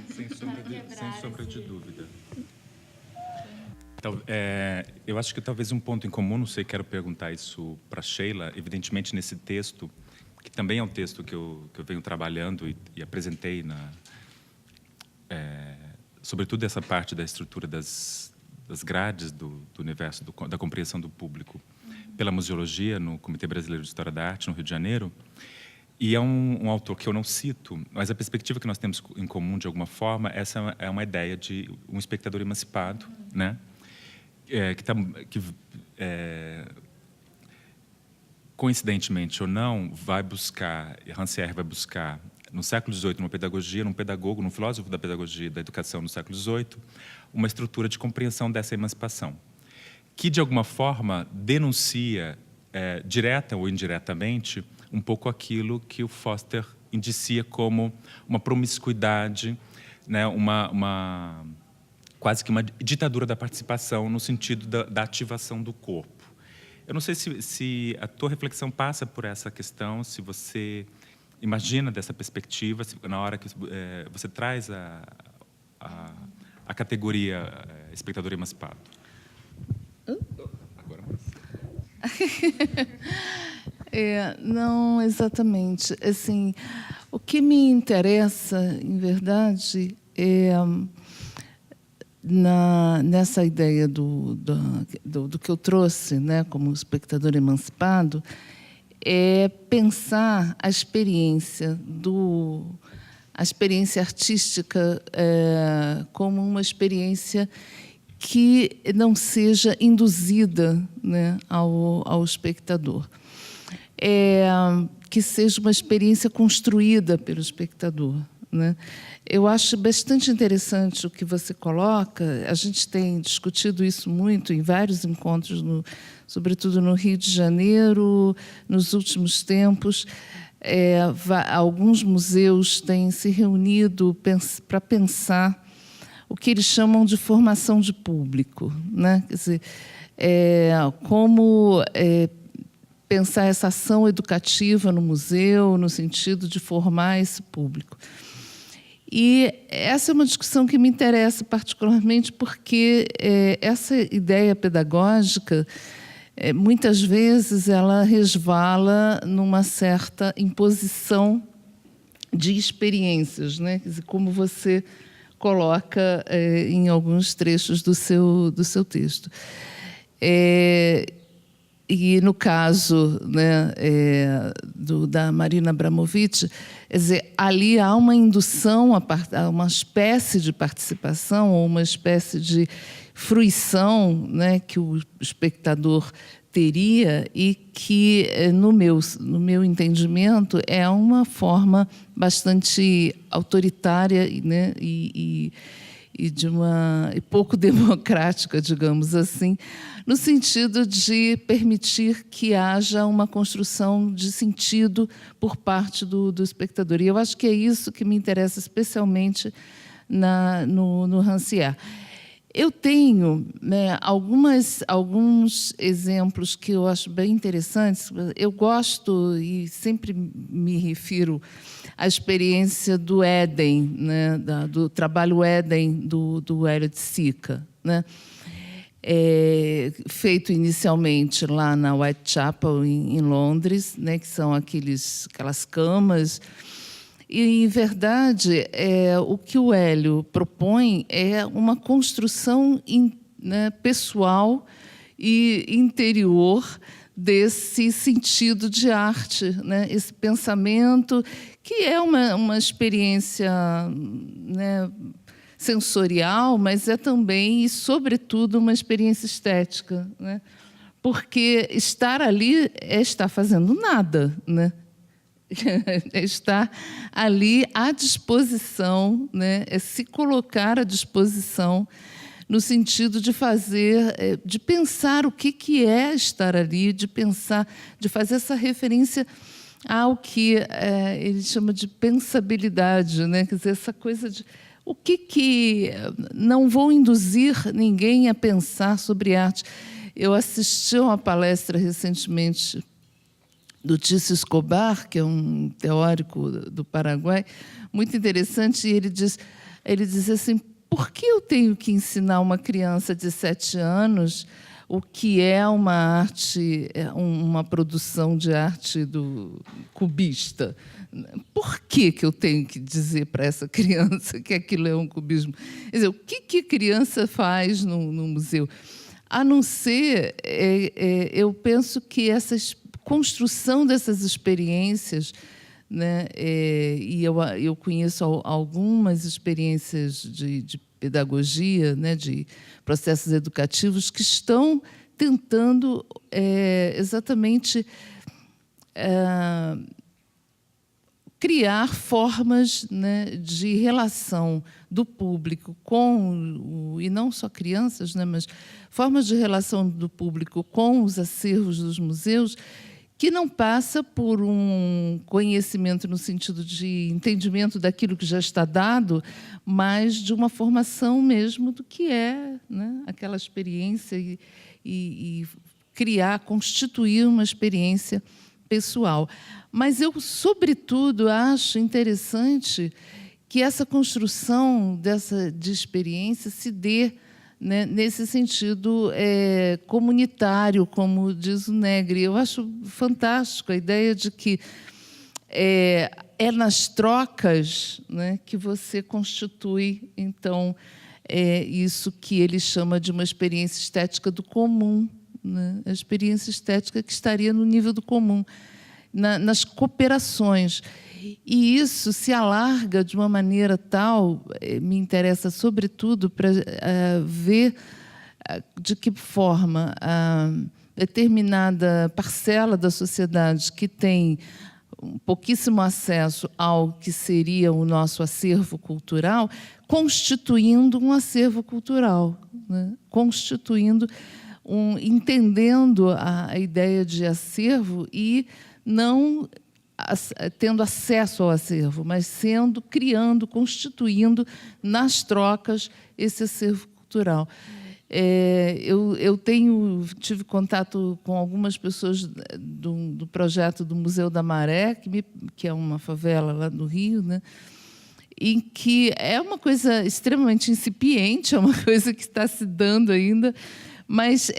Sem sombra de dúvida. Então, eu acho que talvez um ponto em comum, não sei, quero perguntar isso para Sheila, evidentemente nesse texto, que também é um texto que eu venho trabalhando e apresentei, sobretudo essa parte da estrutura das grades do universo, da compreensão do público, pela museologia, no Comitê Brasileiro de História da Arte, no Rio de Janeiro. E é um autor que eu não cito, mas a perspectiva que nós temos em comum, de alguma forma, essa é uma ideia de um espectador emancipado, né? Coincidentemente ou não, Rancière vai buscar, no século XVIII, numa pedagogia, num pedagogo, num filósofo da pedagogia e da educação no século XVIII, uma estrutura de compreensão dessa emancipação, que, de alguma forma, denuncia, direta ou indiretamente, um pouco aquilo que o Foster indicia como uma promiscuidade, né, quase que uma ditadura da participação, no sentido da ativação do corpo. Eu não sei se a tua reflexão passa por essa questão, se você imagina dessa perspectiva, na hora que você traz a categoria espectador emancipado. Agora não exatamente. Assim, o que me interessa, em verdade, nessa ideia do que eu trouxe, né, como espectador emancipado, é pensar a experiência artística como uma experiência que não seja induzida, né, ao espectador, que seja uma experiência construída pelo espectador, né? Eu acho bastante interessante o que você coloca. A gente tem discutido isso muito em vários encontros, sobretudo no Rio de Janeiro, nos últimos tempos. Alguns museus têm se reunido para pensar o que eles chamam de formação de público, né? Quer dizer, como pensar essa ação educativa no museu, no sentido de formar esse público. E essa é uma discussão que me interessa particularmente porque essa ideia pedagógica, muitas vezes, ela resvala numa certa imposição de experiências, né? Quer dizer, como você coloca em alguns trechos do seu texto. E, no caso, né, da Marina Abramovic, quer dizer, ali há uma indução, a uma espécie de participação, ou uma espécie de fruição, né, que o espectador teria e que, no meu entendimento, é uma forma bastante autoritária, né, e pouco democrática, digamos assim, no sentido de permitir que haja uma construção de sentido por parte do espectador. E eu acho que é isso que me interessa especialmente no Rancière. Eu tenho, né, alguns exemplos que eu acho bem interessantes. Eu gosto, e sempre me refiro à experiência do Éden, né, do trabalho Éden do Hélio de Sica, né? Feito inicialmente lá na Whitechapel, em Londres, né, que são aquelas camas. E, em verdade, o que o Hélio propõe é uma construção né, pessoal e interior desse sentido de arte, né? Esse pensamento que é uma experiência, né, sensorial, mas é também, e sobretudo, uma experiência estética, né? Porque estar ali é estar fazendo nada, né? Estar ali à disposição, né? É se colocar à disposição no sentido de de pensar o que é estar ali, de pensar, de fazer essa referência ao que ele chama de pensabilidade, né? Quer dizer, essa coisa de o que não vou induzir ninguém a pensar sobre arte. Eu assisti a uma palestra recentemente do Tício Escobar, que é um teórico do Paraguai, muito interessante, e ele diz assim: por que eu tenho que ensinar uma criança de 7 anos o que é uma arte, uma produção de arte do cubista? Por que eu tenho que dizer para essa criança que aquilo é um cubismo? Quer dizer, o que a criança faz no museu? A não ser, eu penso que essa construção dessas experiências, né, e eu conheço algumas experiências de pedagogia, né, de processos educativos que estão tentando exatamente criar formas, né, de relação do público com, e não só crianças, né, mas formas de relação do público com os acervos dos museus, que não passa por um conhecimento no sentido de entendimento daquilo que já está dado, mas de uma formação mesmo do que é, né, aquela experiência e criar, constituir uma experiência pessoal. Mas eu, sobretudo, acho interessante que essa construção de experiência se dê, né, nesse sentido comunitário, como diz o Negri. Eu acho fantástico a ideia de que é nas trocas, né, que você constitui, então, isso que ele chama de uma experiência estética do comum, né? A experiência estética que estaria no nível do comum, nas cooperações. E isso se alarga de uma maneira tal, me interessa, sobretudo, para ver de que forma a determinada parcela da sociedade que tem pouquíssimo acesso ao que seria o nosso acervo cultural, constituindo um acervo cultural, né? Constituindo entendendo a ideia de acervo e não tendo acesso ao acervo, mas criando, constituindo nas trocas esse acervo cultural. Eu tive contato com algumas pessoas do projeto do Museu da Maré, que é uma favela lá no Rio, né, em que é uma coisa extremamente incipiente, é uma coisa que está se dando ainda, mas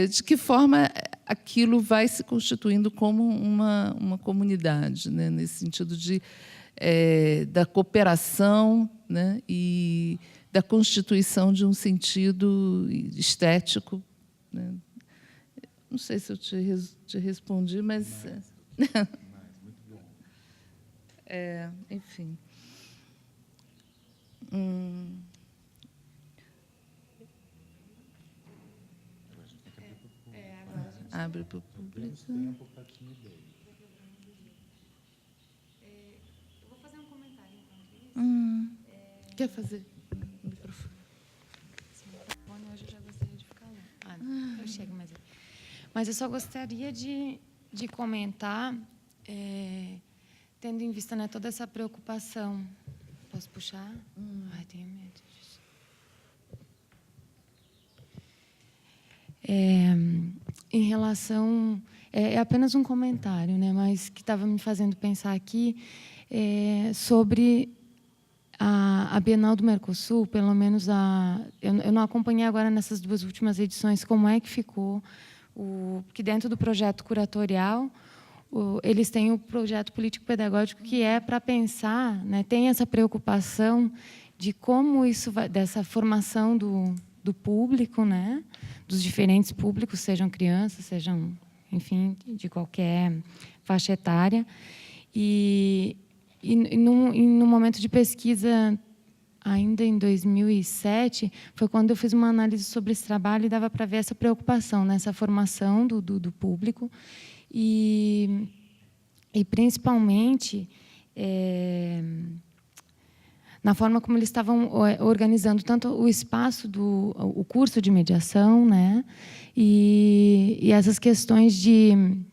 de que forma aquilo vai se constituindo como uma comunidade, né, nesse sentido da cooperação, né, e da constituição de um sentido estético, né. Não sei se eu te respondi, mas... muito bom. Enfim. Abre para o público. Eu vou fazer um comentário enquanto isso. Quer fazer? Microfone. Esse microfone hoje eu já gostaria de ficar lá. Eu chego mais aí. Mas eu só gostaria de comentar, tendo em vista, né, toda essa preocupação. Posso puxar? Ai, tenho medo disso. Em relação... É apenas um comentário, né, mas que estava me fazendo pensar aqui sobre a Bienal do Mercosul, pelo menos eu não acompanhei agora nessas 2 últimas edições como é que ficou, que dentro do projeto curatorial eles têm o projeto político-pedagógico que é para pensar, né, tem essa preocupação de como isso vai, dessa formação do público, né, dos diferentes públicos, sejam crianças, sejam, enfim, de qualquer faixa etária. E num momento de pesquisa, ainda em 2007, foi quando eu fiz uma análise sobre esse trabalho e dava para ver essa preocupação, né, essa formação do público e principalmente na forma como eles estavam organizando tanto o espaço o curso de mediação, né, e essas questões de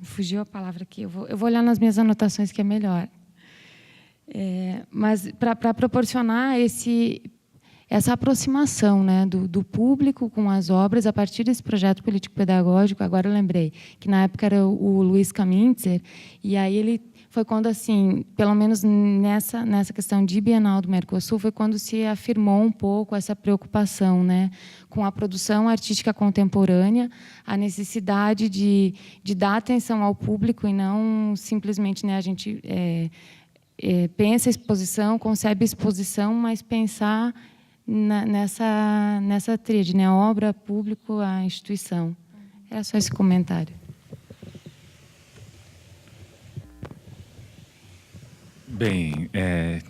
fugiu a palavra aqui, eu vou olhar nas minhas anotações que é melhor. Mas para proporcionar essa aproximação, né, do público com as obras a partir desse projeto político-pedagógico. Agora eu lembrei que na época era o Luiz Kamintzer, e aí ele foi quando, assim, pelo menos nessa questão de Bienal do Mercosul, foi quando se afirmou um pouco essa preocupação, né, com a produção artística contemporânea, a necessidade de dar atenção ao público e não simplesmente, né, a gente pensa a exposição, concebe a exposição, mas pensar nessa tríade, né, a obra, público, a instituição. Era só esse comentário. Bem,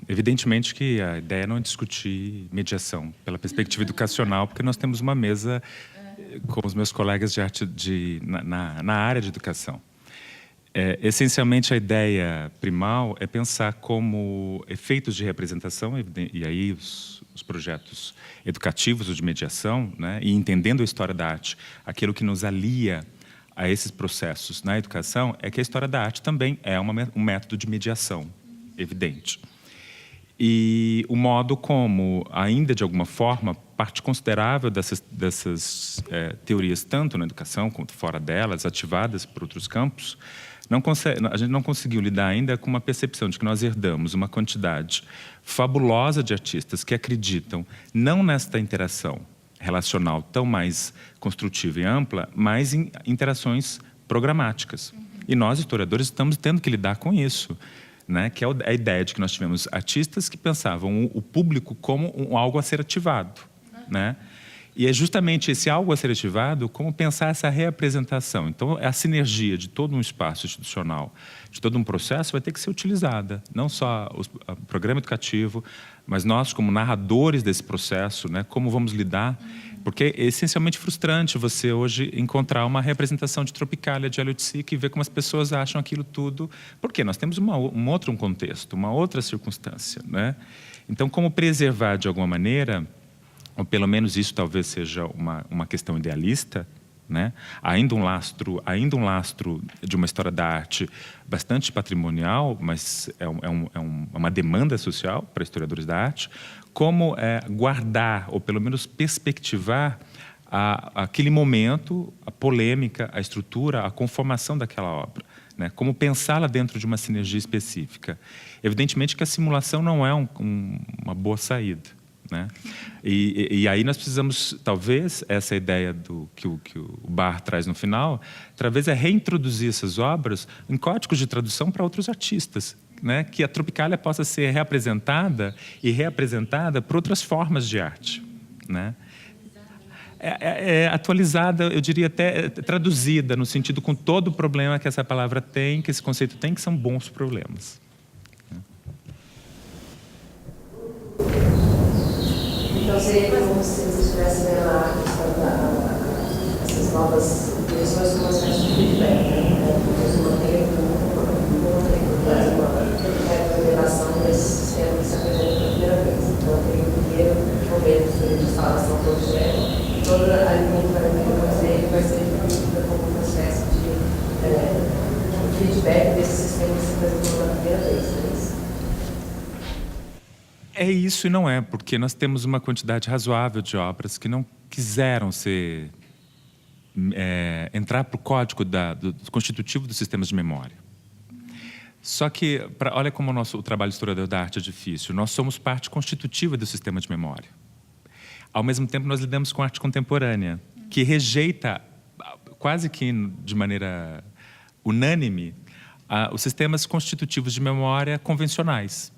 evidentemente que a ideia não é discutir mediação pela perspectiva educacional, porque nós temos uma mesa com os meus colegas de arte na área de educação. Essencialmente, a ideia primal é pensar como efeitos de representação, e aí os projetos educativos ou de mediação, né, e entendendo a história da arte, aquilo que nos alia a esses processos na educação é que a história da arte também é um método de mediação, evidente. E o modo como, ainda de alguma forma, parte considerável dessas teorias, tanto na educação quanto fora delas, ativadas por outros campos, a gente não conseguiu lidar ainda com uma percepção de que nós herdamos uma quantidade fabulosa de artistas que acreditam não nesta interação relacional tão mais construtiva e ampla, mas em interações programáticas. E nós, historiadores, estamos tendo que lidar com isso, né? Que é a ideia de que nós tivemos artistas que pensavam o público como algo a ser ativado, né? E é justamente esse algo a ser ativado como pensar essa reapresentação. Então, a sinergia de todo um espaço institucional, de todo um processo, vai ter que ser utilizada. Não só o programa educativo, mas nós, como narradores desse processo, né, como vamos lidar. Porque é essencialmente frustrante você hoje encontrar uma representação de Tropicália, de Elliot Sick, e ver como as pessoas acham aquilo tudo. Porque nós temos um outro contexto, uma outra circunstância, né? Então, como preservar de alguma maneira, ou pelo menos isso talvez seja uma questão idealista, né? Ainda um lastro de uma história da arte bastante patrimonial, mas é uma demanda social para historiadores da arte, como guardar, ou pelo menos perspectivar aquele momento, a polêmica, a estrutura, a conformação daquela obra, né? Como pensá-la dentro de uma sinergia específica. Evidentemente que a simulação não é uma boa saída, né? E aí nós precisamos, talvez, essa ideia que o Barr traz no final, talvez é reintroduzir essas obras em códigos de tradução para outros artistas, né? Que a Tropicália possa ser reapresentada e reapresentada por outras formas de arte, né? Atualizada, eu diria até traduzida, no sentido com todo o problema que essa palavra tem, que esse conceito tem, que são bons problemas. Então seria como se você estivesse vendo essas novas direções como uma espécie de feedback, né? Uma revelação desse sistema que se apresenta pela primeira vez. Então tem o primeiro momento de instalação do objeto, e todo alimento vai ser dividido como uma espécie de feedback desse sistema que se apresentou pela primeira vez. É isso e não é, porque nós temos uma quantidade razoável de obras que não quiseram entrar para o código do constitutivo dos sistemas de memória. Só que, olha como o trabalho historiador da arte é difícil. Nós somos parte constitutiva do sistema de memória. Ao mesmo tempo, nós lidamos com arte contemporânea, que rejeita, quase que de maneira unânime, os sistemas constitutivos de memória convencionais.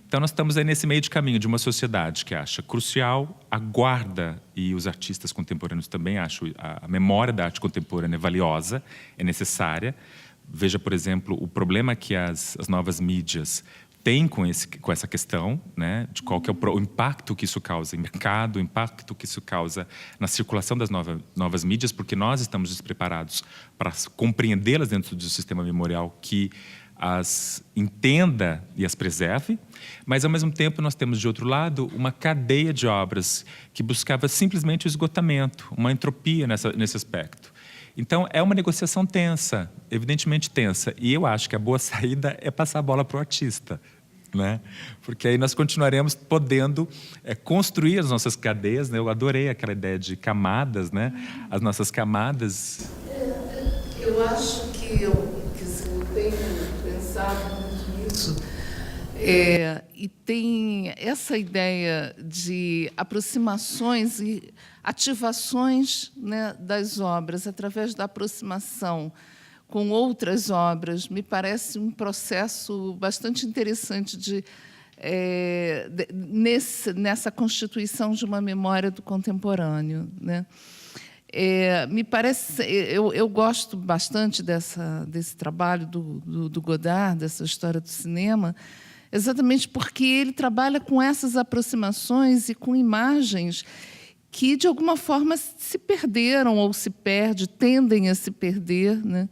Então, nós estamos aí nesse meio de caminho de uma sociedade que acha crucial a guarda, e os artistas contemporâneos também acham a memória da arte contemporânea é valiosa, é necessária. Veja, por exemplo, o problema que as novas mídias têm com essa questão, né, de qual que é o impacto que isso causa em mercado, o impacto que isso causa na circulação das novas mídias, porque nós estamos despreparados para compreendê-las dentro do sistema memorial que as entenda e as preserve, mas, ao mesmo tempo, nós temos, de outro lado, uma cadeia de obras que buscava simplesmente o esgotamento, uma entropia nesse aspecto. Então, é uma negociação tensa, evidentemente tensa, e eu acho que a boa saída é passar a bola para o artista, né? Porque aí nós continuaremos podendo construir as nossas cadeias, né? Eu adorei aquela ideia de camadas, né? As nossas camadas. Eu acho que eu tenho pensado muito nisso. E tem essa ideia de aproximações e ativações, né, das obras através da aproximação com outras obras. Me parece um processo bastante interessante nessa constituição de uma memória do contemporâneo, né? Me parece, eu gosto bastante desse trabalho do Godard, dessa história do cinema, exatamente porque ele trabalha com essas aproximações e com imagens que, de alguma forma, se perderam ou tendem a se perder, né?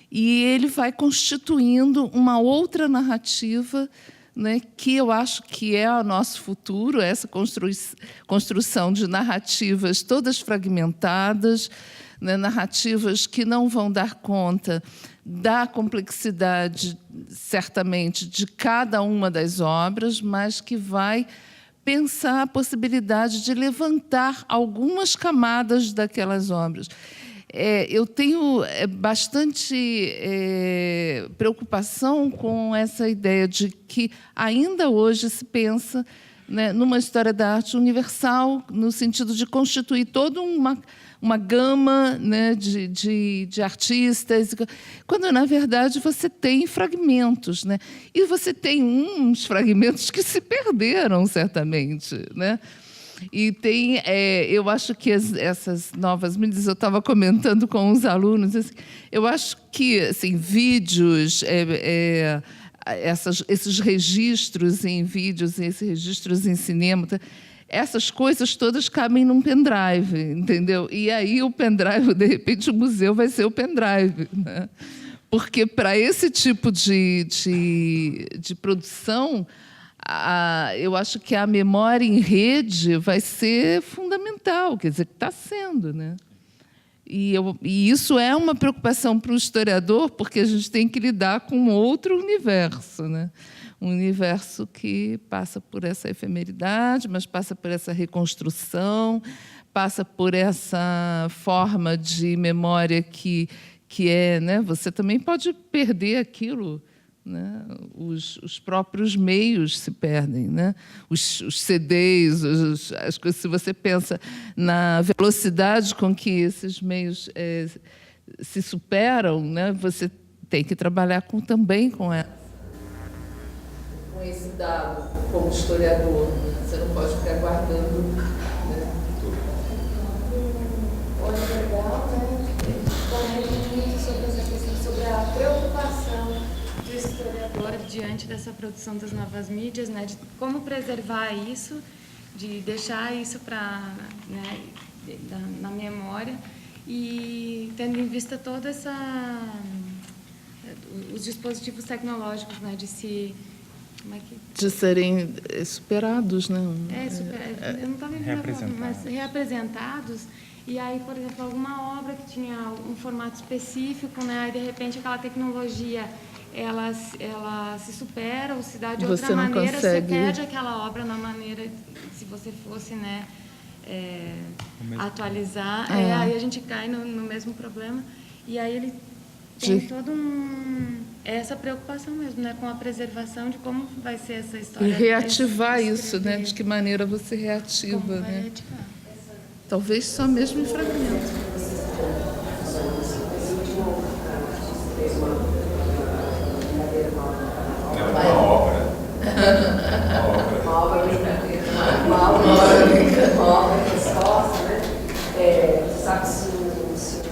E ele vai constituindo uma outra narrativa, né, que eu acho que é o nosso futuro, essa construção de narrativas todas fragmentadas, né, narrativas que não vão dar conta da complexidade, certamente, de cada uma das obras, mas que vai pensar a possibilidade de levantar algumas camadas daquelas obras. Eu tenho bastante preocupação com essa ideia de que ainda hoje se pensa, né, numa história da arte universal, no sentido de constituir toda uma gama, né, de artistas, quando, na verdade, você tem fragmentos, né? E você tem uns fragmentos que se perderam, certamente, né? E eu acho que essas novas mídias, eu estava comentando com os alunos, assim, eu acho que, assim, vídeos, esses registros em vídeos, esses registros em cinema, essas coisas todas cabem num pendrive, entendeu? E aí o pendrive, de repente, o museu vai ser o pendrive, né? Porque para esse tipo de produção, eu acho que a memória em rede vai ser fundamental, quer dizer, que está sendo, né? E isso é uma preocupação para o historiador, porque a gente tem que lidar com outro universo, né? Um universo que passa por essa efemeridade, mas passa por essa reconstrução, passa por essa forma de memória que né? Você também pode perder aquilo, né? Os próprios meios se perdem, né? Os CDs, as coisas. Se você pensa na velocidade com que esses meios se superam, né? Você tem que trabalhar também com esse dado como historiador, né? Você não pode ficar guardando, né? Olha, legal, né? Comenta muito sobre essa questão, sobre a preocupação do historiador diante dessa produção das novas mídias, né, de como preservar isso, de deixar isso na memória e tendo em vista toda os dispositivos tecnológicos, né, de serem superados, né? Eu não estava lembrando, mas reapresentados. E aí, por exemplo, alguma obra que tinha um formato específico, né? Aí, de repente, aquela tecnologia ela se supera ou se dá de outra maneira, você perde aquela obra na maneira, se você fosse, né, atualizar, aí a gente cai no mesmo problema. E aí ele tem todo essa preocupação mesmo, né, com a preservação de como vai ser essa história. E reativar isso, né? De que maneira você reativa, como né? Reativar. Talvez só mesmo em fragmento. Uma obra resposta, né? Sabe se o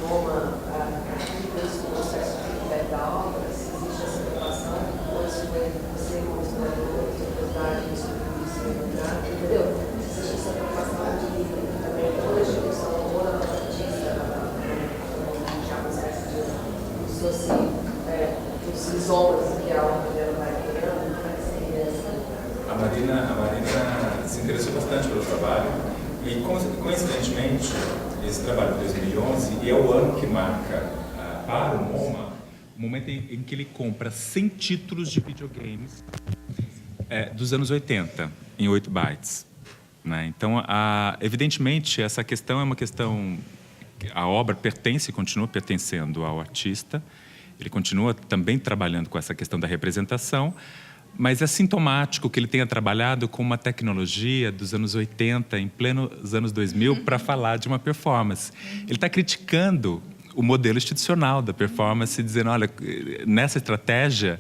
Noma, no processo de feedback da obra, se existe essa preocupação, ou isso foi você, como historiador, entendeu? Se existe essa preocupação de também toda a instituição, toda a artista, já uma espécie de os rizomas que a obra dela vai criando, A Marina se interessou bastante pelo trabalho e, coincidentemente, esse trabalho de 2011 é o ano que marca para o MoMA o momento em que ele compra 100 títulos de videogames Dos anos 80, em 8 bytes. Né? Então, evidentemente, essa questão é uma questão... A obra continua pertencendo ao artista, ele continua também trabalhando com essa questão da representação, mas é sintomático que ele tenha trabalhado com uma tecnologia dos anos 80, em plenos anos 2000, para falar de uma performance. Ele está criticando o modelo institucional da performance, dizendo, olha, nessa estratégia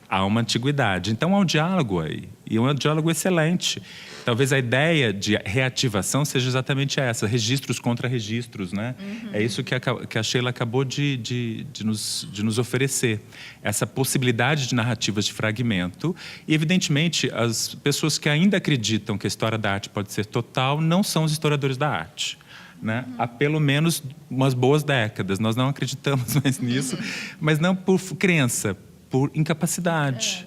há uma antiguidade. Então, há um diálogo aí, e um diálogo excelente. Talvez a ideia de reativação seja exatamente essa, registros contra registros, né? É isso que a Sheila acabou de nos oferecer. Essa possibilidade de narrativas de fragmento. E, evidentemente, as pessoas que ainda acreditam que a história da arte pode ser total não são os historiadores da arte. Né? Há pelo menos umas boas décadas. Nós não acreditamos mais nisso, mas não por crença, por incapacidade.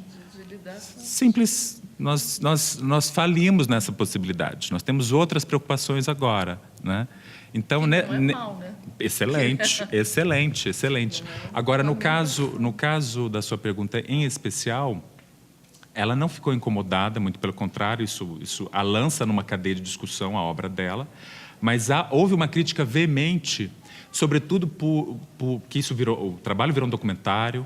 Simples. Nós falimos nessa possibilidade. Nós temos outras preocupações agora, né? Então, não é mal, né? Excelente, excelente, excelente. Agora, no caso da sua pergunta em especial, ela não ficou incomodada, muito pelo contrário, isso a lança numa cadeia de discussão a obra dela, mas houve uma crítica veemente, sobretudo que o trabalho virou um documentário.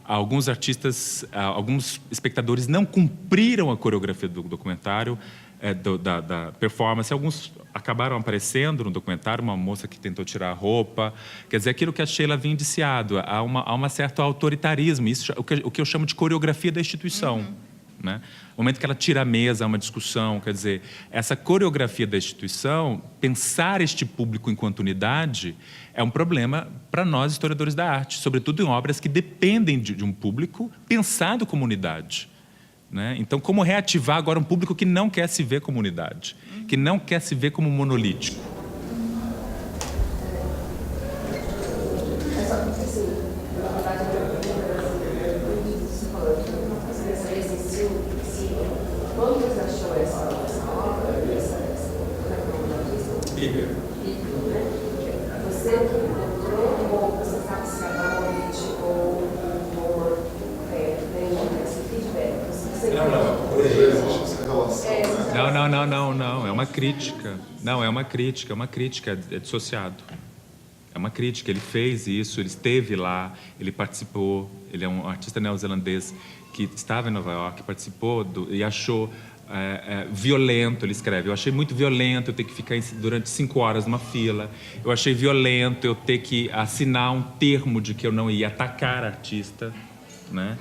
Alguns artistas, alguns espectadores não cumpriram a coreografia do documentário, da performance. Alguns acabaram aparecendo no documentário, uma moça que tentou tirar a roupa. Quer dizer, aquilo que a Sheila havia indiciado, há um certo autoritarismo, isso, o que eu chamo de coreografia da instituição. Né? No momento que ela tira a mesa, há uma discussão, quer dizer, essa coreografia da instituição, pensar este público enquanto unidade, é um problema para nós, historiadores da arte, sobretudo em obras que dependem de um público pensado como unidade. Né? Então, como reativar agora um público que não quer se ver como unidade, que não quer se ver como monolítico? Quando você achou essa obra, você encontrou ou você sabe se é monolítico ou esse feedback? Não, é uma crítica. Não, é uma crítica, é dissociado. É uma crítica, ele fez isso, ele esteve lá, ele participou, ele é um artista neozelandês que estava em Nova York, participou e achou violento, ele escreve, eu achei muito violento eu ter que ficar durante 5 horas numa fila, eu achei violento eu ter que assinar um termo de que eu não ia atacar artista, né?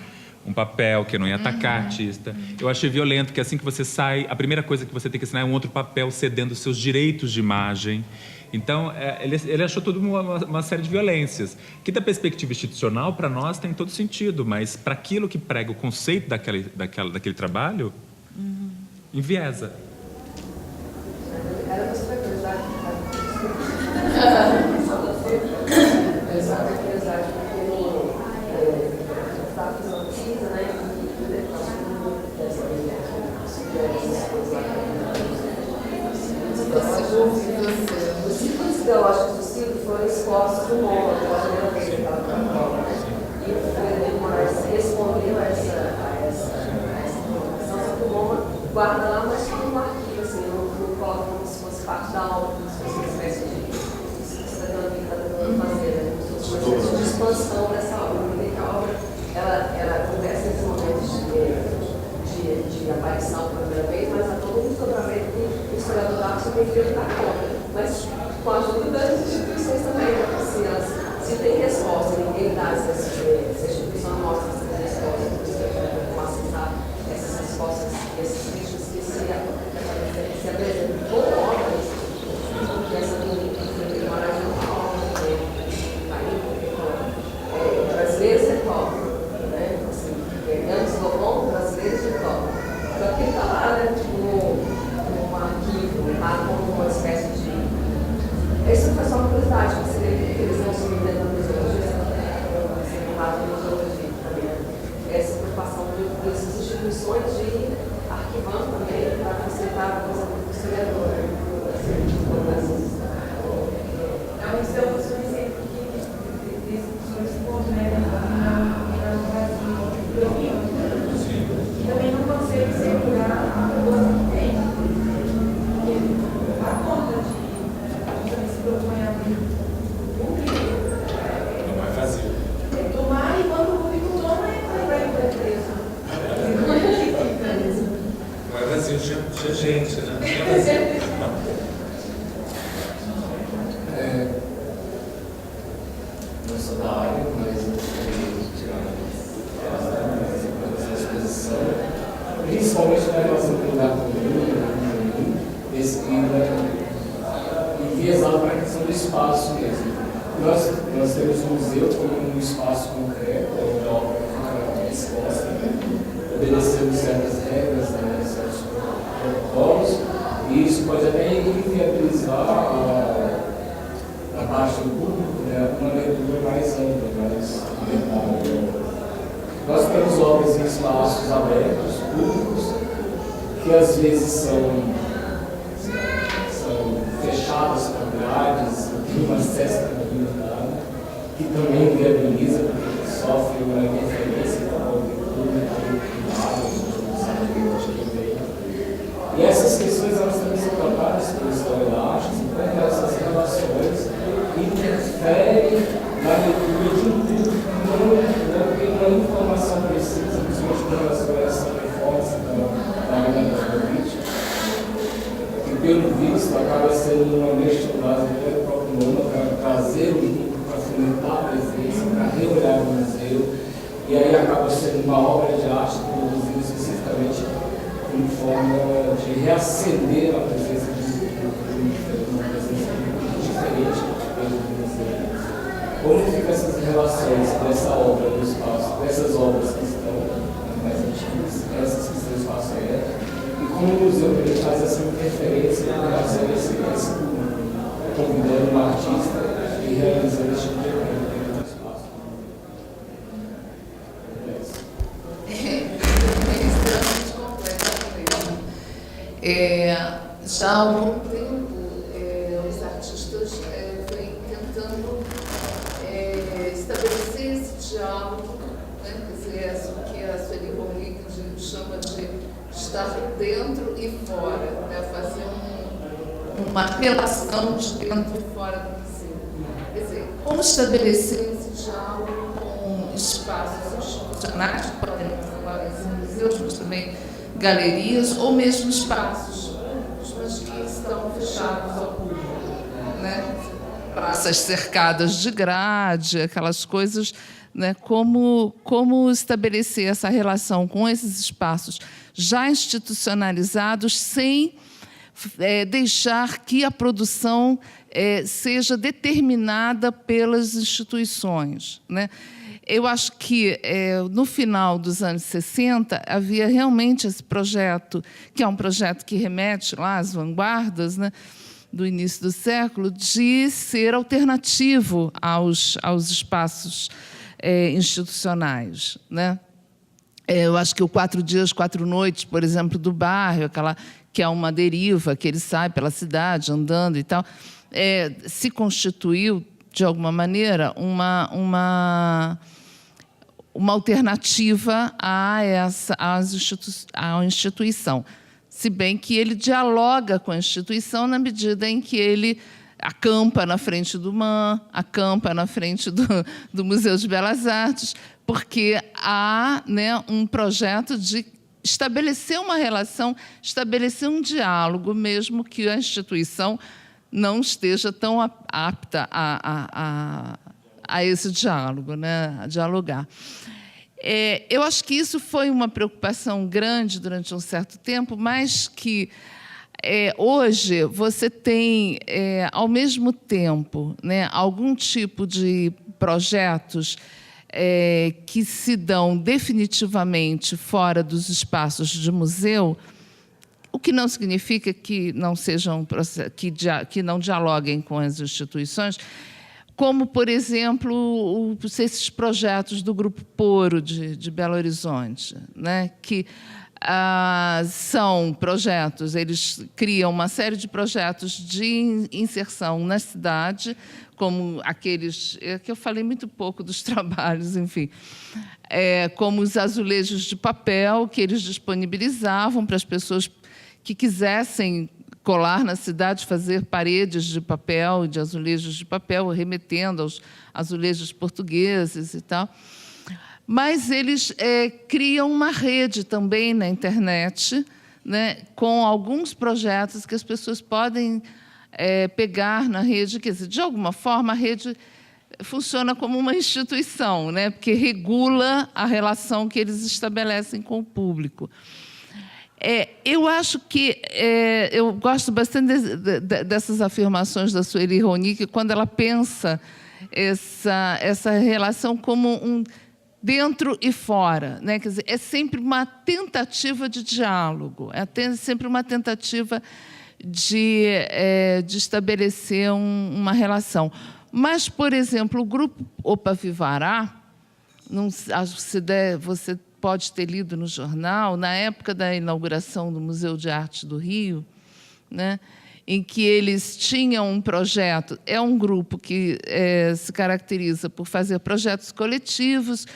Um papel que eu não ia atacar artista. Eu achei violento que assim que você sai, a primeira coisa que você tem que assinar é um outro papel cedendo os seus direitos de imagem. Então, ele achou toda uma série de violências, que da perspectiva institucional, para nós, tem todo sentido, mas para aquilo que prega o conceito daquele trabalho, enviesa. Era você vai curiosidade. Curiosidade, porque no estava fazendo pesquisa, né? Os círculos ideológicos do Ciro foram expostos no MoMA, pela primeira vez que estava na prova, né? E o Frederico Moraes respondeu a essa provocação, só que o MoMA guarda lá, mas tudo no arquivo, assim, não coloca como se fosse parte da aula, como se fosse uma espécie de cidadania que está tentando fazer, né? Como se fosse uma espécie de expansão dessa obra. Porque a obra, ela acontece nesses momentos de aparição pela primeira vez, mas há todo um desdobramento que o historiador da arte também teve dar conta. Mas com a ajuda das instituições também, se tem resposta, ninguém dá se a instituição mostra essas respostas, como acessar essas respostas, esses textos que se apresentam como obras, que essa do Moraes não é obra, brasileiros retornam, né? Assim, ganhamos do bom, brasileiros retornam. Só que ele está lá, né, num arquivo, lá como uma espécie de... Isso foi só uma curiosidade, você vê que eles não se dentro da museologia, sendo lado da museologia também, né? Essa preocupação dessas instituições de arquivando também para facilitar a coisa do historiador, né? A museu foi um exemplo que expôs, né, no Brasil, e também não consegue ser sou da área, mas eu gostaria de tirar essa exposição, principalmente na relação com o lugar comum, pesquisa, enviesado para a questão do espaço mesmo. Nós temos o museu como um espaço concreto, onde a obra fica exposta, obedecendo certas regras, certos protocolos, e isso pode até inviabilizar a parte do público, uma leitura mais ampla, mais limitada. Nós temos obras em espaços abertos, públicos, que às vezes são fechadas com grades, tem um acesso limitado, que também viabiliza, porque sofre uma interferência com o público, e essas questões elas também são tratadas pela história da arte, como essas relações interferem na leitura de um público que não tem uma informação precisa, principalmente com relação a essa performance da argumentação política, que pelo visto acaba sendo uma merchandising pelo próprio nome para trazer o público, para fomentar a presença, para reolhar o museu, e aí acaba sendo uma obra de arte produzida especificamente em forma de reacender a presença de uma presença diferente do museu. Como ficam essas relações dessa obra no espaço, dessas obras que estão mais antigas, essas que estão no espaço aberto, e como o museu ele faz essa interferência em relação a esse público, convidando um artista e realizando esse tipo de evento dentro do espaço. Já há algum tempo, os artistas vêm tentando estabelecer esse diálogo, né? Quer dizer, o que a Sueli Borlik chama de estar dentro e fora, né? Fazer uma relação de dentro e fora do museu. Quer dizer, como estabelecer esse diálogo com espaços institucionais, que podem falar em museus, mas também galerias, ou mesmo espaços públicos, mas que estão fechados ao público, né? Praças cercadas de grade, aquelas coisas, né? Como estabelecer essa relação com esses espaços já institucionalizados sem deixar que a produção seja determinada pelas instituições, né? Eu acho que, no final dos anos 60, havia realmente esse projeto, que é um projeto que remete lá às vanguardas, né, do início do século, de ser alternativo aos espaços institucionais, né? Eu acho que o 4 Dias, 4 Noites, por exemplo, do Bairro, que é uma deriva, que ele sai pela cidade andando e tal, se constituiu, de alguma maneira, uma alternativa à instituição. Se bem que ele dialoga com a instituição na medida em que ele acampa na frente do MAM, acampa na frente do Museu de Belas Artes, porque há, né, um projeto de estabelecer uma relação, estabelecer um diálogo, mesmo que a instituição não esteja tão apta a esse diálogo, né, a dialogar. Eu acho que isso foi uma preocupação grande durante um certo tempo, mas que hoje você tem, ao mesmo tempo, né, algum tipo de projetos que se dão definitivamente fora dos espaços de museu, o que não significa que não sejam que não dialoguem com as instituições, como, por exemplo, esses projetos do Grupo Poro de Belo Horizonte, né, que são projetos, eles criam uma série de projetos de inserção na cidade, como aqueles que eu falei muito pouco dos trabalhos, enfim, como os azulejos de papel que eles disponibilizavam para as pessoas que quisessem colar na cidade, fazer paredes de papel, de azulejos de papel, remetendo aos azulejos portugueses e tal. Mas eles criam uma rede também na internet, né, com alguns projetos que as pessoas podem pegar na rede. Quer dizer, de alguma forma, a rede funciona como uma instituição, né? Porque regula a relação que eles estabelecem com o público. Eu acho que eu gosto bastante dessas afirmações da Sueli Ronick, quando ela pensa essa relação como um dentro e fora, né? Quer dizer, é sempre uma tentativa de diálogo, sempre uma tentativa de estabelecer uma relação. Mas, por exemplo, o grupo Opavivará, acho que você pode ter lido no jornal, na época da inauguração do Museu de Arte do Rio, né, em que eles tinham um projeto, é um grupo que se caracteriza por fazer projetos coletivos,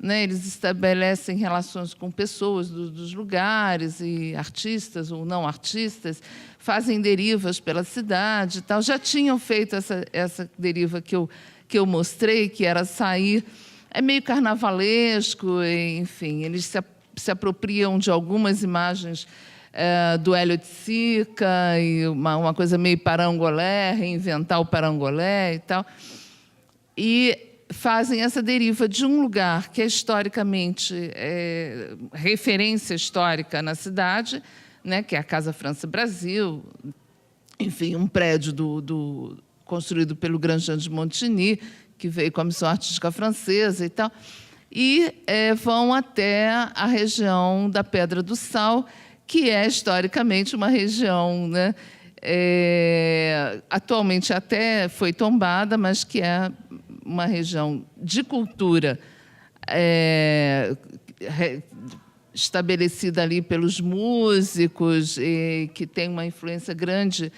né, eles estabelecem relações com pessoas dos lugares, e artistas ou não artistas, fazem derivas pela cidade e tal. Já tinham feito essa deriva que eu mostrei, que era sair... É meio carnavalesco, enfim, eles se apropriam de algumas imagens do Hélio de Sica, e uma coisa meio parangolé, reinventar o parangolé e tal. E fazem essa deriva de um lugar que é historicamente referência histórica na cidade, né, que é a Casa França Brasil, enfim, um prédio construído pelo Grand Jean de Montigny, que veio com a Missão Artística Francesa e tal, e vão até a região da Pedra do Sal, que é, historicamente, uma região, né, atualmente até foi tombada, mas que é uma região de cultura estabelecida ali pelos músicos, e que tem uma influência grande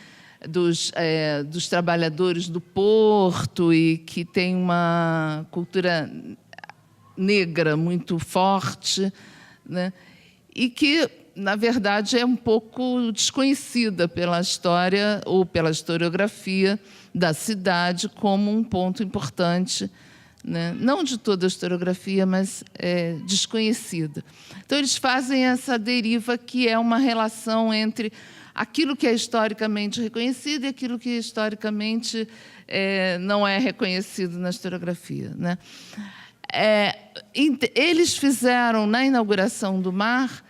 dos trabalhadores do porto, e que tem uma cultura negra muito forte, né? E que, na verdade, é um pouco desconhecida pela história ou pela historiografia da cidade como um ponto importante, né? Não de toda a historiografia, mas desconhecida. Então, eles fazem essa deriva, que é uma relação entre aquilo que é historicamente reconhecido e aquilo que historicamente não é reconhecido na historiografia, né? Eles fizeram, na inauguração do MAR,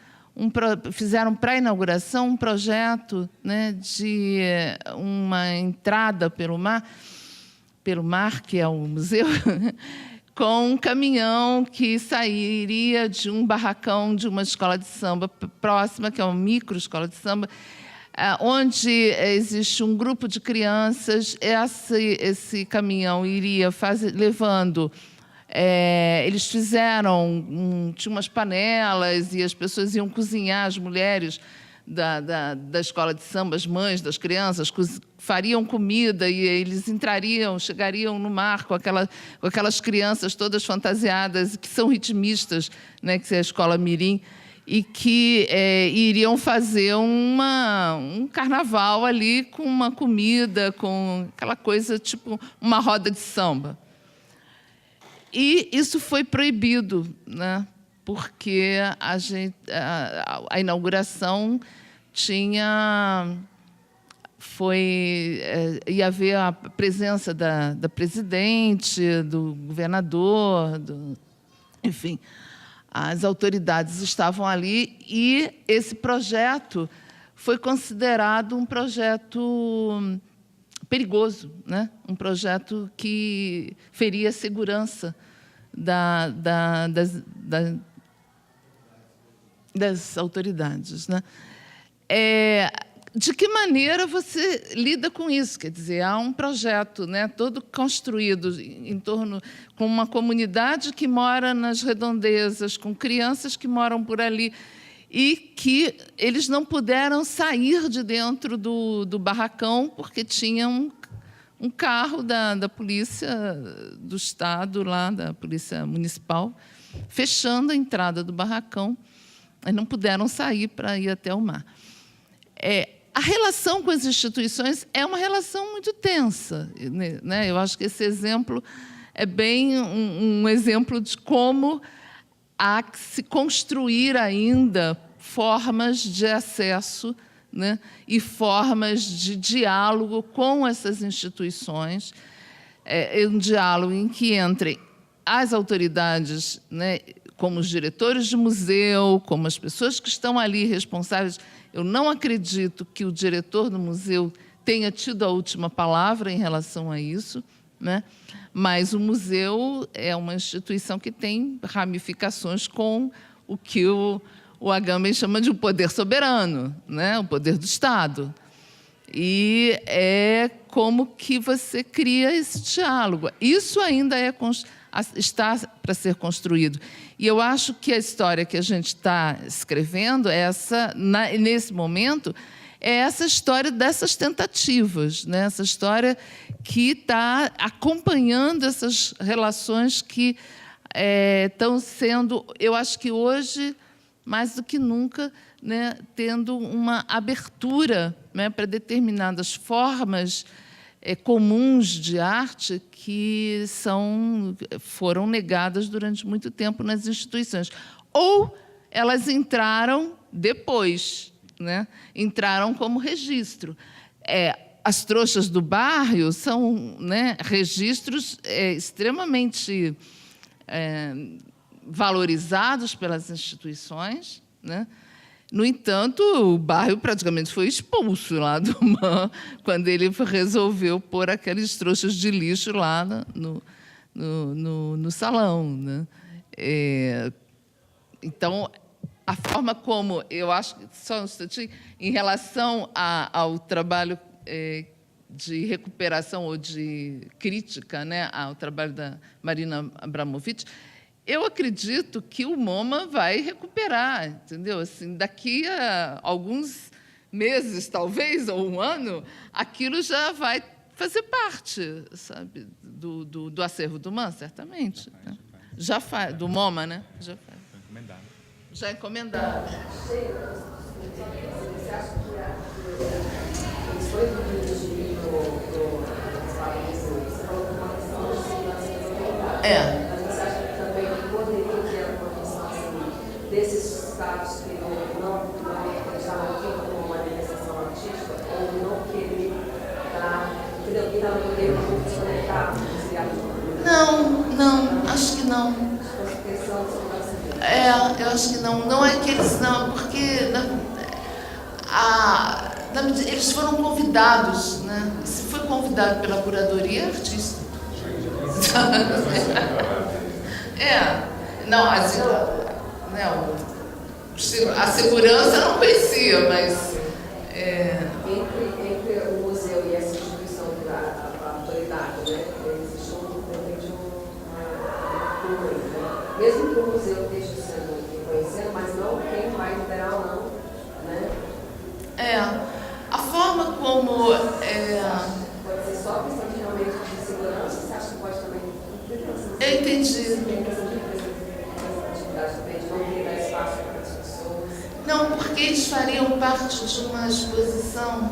fizeram para a inauguração um projeto, né, de uma entrada pelo MAR, que é o museu, com um caminhão que sairia de um barracão de uma escola de samba próxima, que é uma microescola de samba, onde existe um grupo de crianças. Esse caminhão iria levando... eles fizeram... tinha umas panelas, e as pessoas iam cozinhar, as mulheres da escola de samba, as mães das crianças, fariam comida, e eles chegariam no mar com aquelas crianças todas fantasiadas, que são ritmistas, né, que é a escola Mirim, e que iriam fazer um carnaval ali, com uma comida, com aquela coisa, tipo uma roda de samba. E isso foi proibido, né, porque a inauguração ia haver a presença da presidente, do governador, enfim... As autoridades estavam ali, e esse projeto foi considerado um projeto perigoso, né? Um projeto que feria a segurança das autoridades, né? De que maneira você lida com isso? Quer dizer, há um projeto, né, todo construído em torno, com uma comunidade que mora nas redondezas, com crianças que moram por ali, e que eles não puderam sair de dentro do barracão, porque tinha um carro da polícia do Estado, lá, da polícia municipal, fechando a entrada do barracão. Eles não puderam sair para ir até o mar. A relação com as instituições é uma relação muito tensa, né? Eu acho que esse exemplo é bem um exemplo de como há que se construir ainda formas de acesso, né, e formas de diálogo com essas instituições, é um diálogo em que entrem as autoridades, né, como os diretores de museu, como as pessoas que estão ali responsáveis. Eu não acredito que o diretor do museu tenha tido a última palavra em relação a isso, né? Mas o museu é uma instituição que tem ramificações com o que o Agamben chama de um poder soberano, né? O poder do Estado. E é como que você cria esse diálogo. Isso ainda está para ser construído. E eu acho que a história que a gente está escrevendo, nesse momento, é essa história dessas tentativas, né? Essa história que está acompanhando essas relações que estão sendo, eu acho que hoje, mais do que nunca, né, tendo uma abertura, né, para determinadas formas comuns de arte que foram negadas durante muito tempo nas instituições. Ou elas entraram depois, né? Entraram como registro. As trouxas do Barrio são, né, registros extremamente valorizados pelas instituições, né? No entanto, o Barrio praticamente foi expulso lá do MAM quando ele resolveu pôr aqueles trouxas de lixo lá no salão, né? Então, a forma como, eu acho, só um instantinho, em relação ao trabalho de recuperação ou de crítica, né, ao trabalho da Marina Abramovic, eu acredito que o MoMA vai recuperar, entendeu? Assim, daqui a alguns meses, talvez, ou um ano, aquilo já vai fazer parte, sabe, do acervo do MAM, certamente. Né? Já faz, do MoMA, né? Já faz. Já é encomendado. Você acha que eles foram dirigir para os países? Você falou que uma questão de segurança. Mas você acha que também poderia ter uma questão assim, desses estados que não acreditavam aquilo como uma manifestação artística, ou não querer entendeu? Que não poderia desconectar? Não, acho que não. Eu acho que não. Não é que eles não, porque eles foram convidados, né? Se foi convidado pela curadoria, é artista. Não, a segurança eu não conhecia, mas entre o museu e essa instituição da autoridade, né? Existe uma né? Mesmo que o museu esteja sendo reconhecido, mas não quem vai liderar ou não, né? A forma como pode ser só questão de realmente de segurança. Você acha que pode também? Eu entendi. Tem questão de atividade também, de não ter espaço para as pessoas. Não, porque eles fariam parte de uma exposição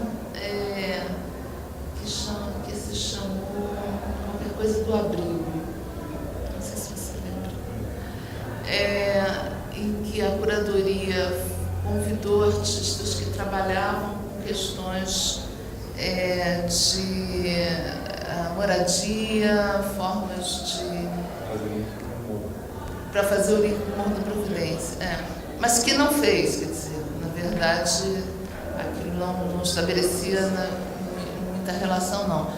que se chamou qualquer coisa do Abril. Não sei se você lembra. Em que a curadoria convidou artistas que trabalhavam com questões de moradia, formas para fazer o link com o Morro da Providência. Mas que não fez, quer dizer, na verdade, aquilo não estabelecia muita relação, não.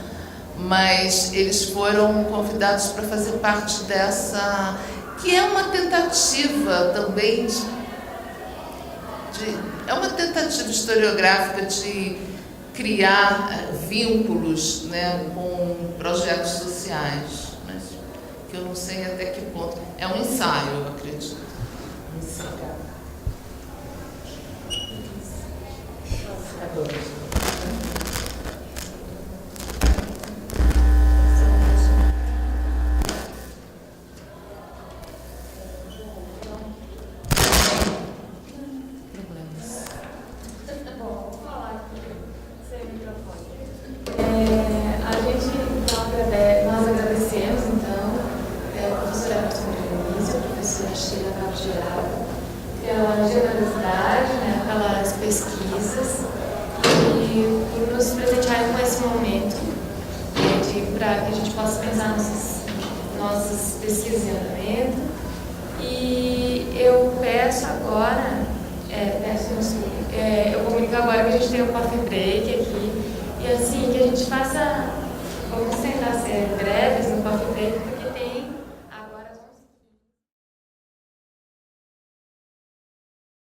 Mas eles foram convidados para fazer parte dessa, que é uma tentativa também é uma tentativa historiográfica de criar vínculos, né, com projetos sociais, mas que eu não sei até que ponto. É um ensaio, eu acredito. Um ensaio. Nós agradecemos, então, a professora Emerson Dionísio, a professora Sheila Capgerato, pela generosidade, né, pelas pesquisas e por nos presentearem com esse momento de para que a gente possa pensar nossas pesquisas em andamento. E eu peço agora, eu comunico agora que a gente tem um coffee break aqui, e assim, que a gente faça, vamos tentar ser breves no coffee break, porque tem